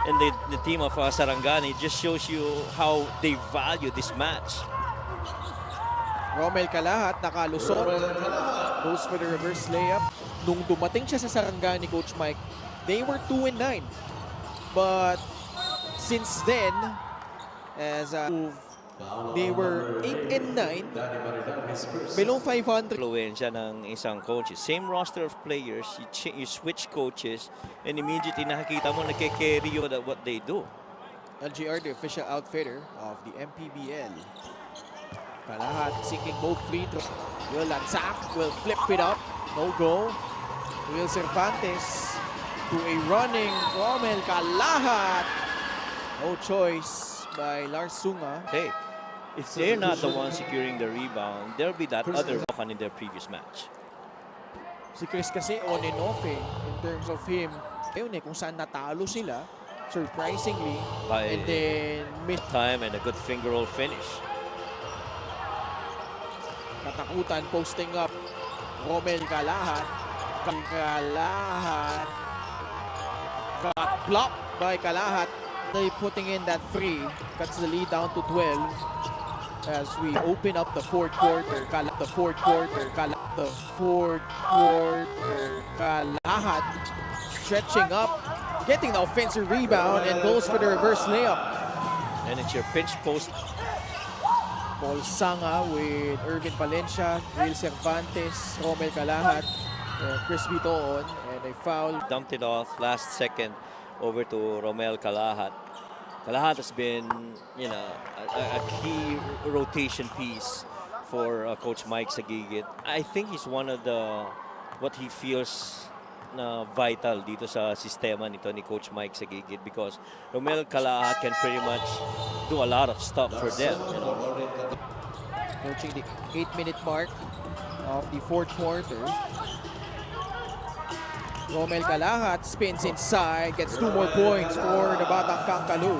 and the team of Sarangani just shows you how they value this match. Romel Calahat nakalusot. Goes for the reverse layup. Nung dumating siya sa Sarangani, Coach Mike, they were 2-9. But since then, as they were 8-9, below 500. Influensya ng isang coach. Same roster of players, you switch coaches, and immediately nakikita mo nagke-carry yun what they do. LGR, the official outfitter of the MPBL. Calahat sinking both free throws. Will Lanzac will flip it up. No go. Will Cervantes to a running Romel Calahat. No choice by Lars Sunga. Hey, if they're not the one securing the rebound, there'll be that other walk-on in their previous match. Si Chris kasi on and off in terms of him. Ayun kung saan natalo sila, surprisingly. By and then time and a good finger roll finish. Katakutan posting up Romel Calahat. Calahat got blocked by Calahat. They putting in that 3, cuts the lead down to 12 as we open up the fourth quarter. Calahat stretching up, getting the offensive rebound and goes for the reverse layup. And it's your pinch post. Paul Sanga with Irvin Palencia, Will Cervantes, Romel Calahat, and Chris Bitoon, and a foul. Dumped it off last second over to Romel Calahat. Calahat has been, a key rotation piece for Coach Mike Sagigit. I think he's one of what he feels na vital dito sa sistema nito ni Coach Mike Sagigit, because Romel Calahat can pretty much do a lot of stuff for them. Approaching the 8-minute mark of the fourth quarter. Romel Calahat spins inside, gets 2 more points for the Batang Kangkalu.